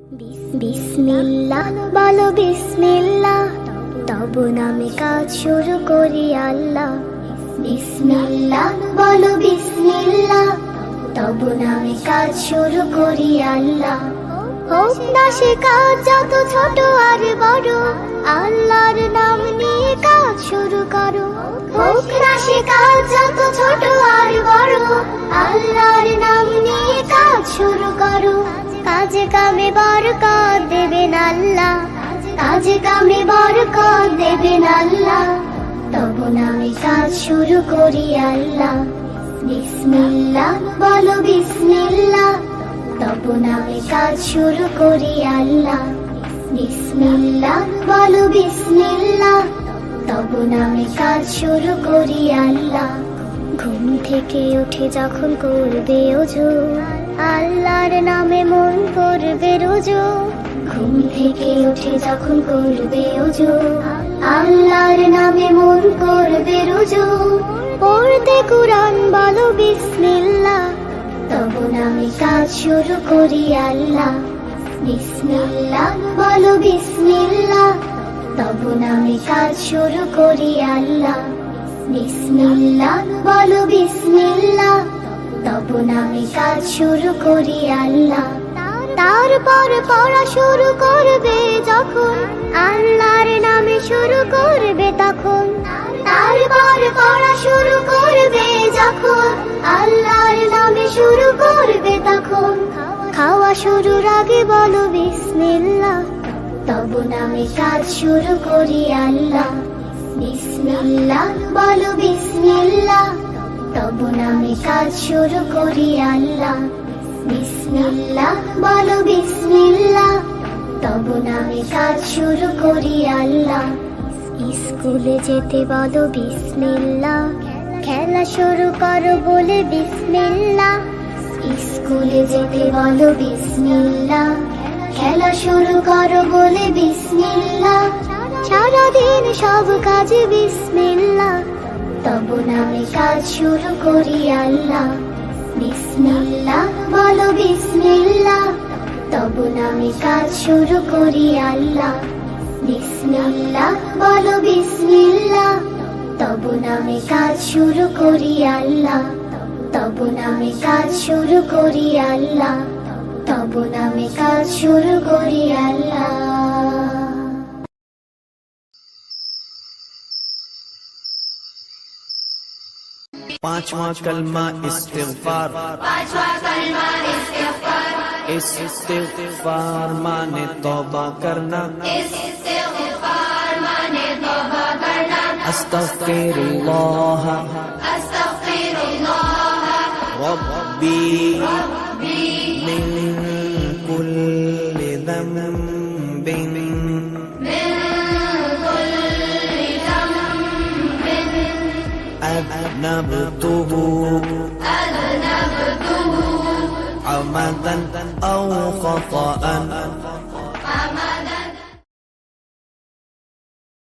বিসমিল্লাহ বলো বিসমিল্লাহ, তবু নামে কাজ শুরু করি আল্লাহ। বিসমিল্লাহ বলো বিসমিল্লাহ, তবু নামে কাজ শুরু করি আল্লাহ। হোক না সে কাজ যত ছোট আর বড়, আল্লাহর নাম নিয়ে কাজ শুরু করো। হোক না সে কাজ যত ছোট আর বড়, আল্লাহর নাম নিয়ে কাজ শুরু করো। কাজে কামে বরকত দেবেন আল্লাহ, কাজে কামে বরকত দেবেন আল্লাহ। তবু নামে কাজ শুরু করি আল্লাহ। বিসমিল্লাহ বলো বিসমিল্লাহ, তবু নামে কাজ শুরু করি আল্লাহ। বিসমিল্লাহ বলো বিসমিল্লাহ, তবু নামে কাজ শুরু করি আল্লাহ। ঘুম থেকে উঠে যখন করবে ওযু, আল্লাহর নামে মন করবে রুজু। ঘুম থেকে উঠে যখন করবে ওযু, আল্লাহর নামে মন করবে রুজু। পড়তে কুরআন বলো বিসমিল্লাহ, তবু নামে কাজ শুরু করি আল্লাহ। বিসমিল্লাহ বলো বিসমিল্লাহ, তবু নামে কাজ শুরু করি আল্লাহ। বিসমিল্লাহ বলো বিসমিল্লাহ, তবু নামে কাজ শুরু করি আল্লাহ। তারপর পড়া শুরু করবে যখন, আল্লাহর নামে শুরু করবে তখন। তারপর পড়া শুরু করবে যখন, আল্লাহর নামে শুরু করবে তখন। খাওয়া শুরুর আগে বলো বিসমিল্লাহ, তবু নামে কাজ শুরু করি আল্লাহ। বিসমিল্লাহ বলো বিসমিল্লাহ, তবু নামে কাজ শুরু করি আল্লাহ। বিসমিল্লাহ বলো বিসমিল্লাহ, তবু নামে কাজ শুরু করি আল্লাহ। স্কুলে যেতে বলো বিসমিল্লাহ, খেলা শুরু করো বলে বিসমিল্লাহ। স্কুলে যেতে বলো বিসমিল্লাহ, খেলা শুরু করো বলে বিসমিল্লাহ। সারাদিন সব কাজে বিসমিল্লাহ, তবু নামে কাজ শুরু করি আল্লাহ। বিসমিল্লাহ বলো বিসমিল্লাহ, তবু নামে কাজ শুরু করি আল্লাহ। বিসমিল্লাহ বলো বিসমিল্লাহ, তবু নামে কাজ শুরু করি আল্লাহ। তবু নামে কাজ শুরু করি আল্লাহ, তবু নামে কাজ শুরু করি আল্লাহ। पांचवा कलमा इस्तिग़फ़ार, इस्तिग़फ़ार माने तौबा करना, अस्तग़फ़िरुल्लाह रब्बी मिन कुल्लि ज़ंबिन अज़नबतुहु अमदन औ ख़ताअन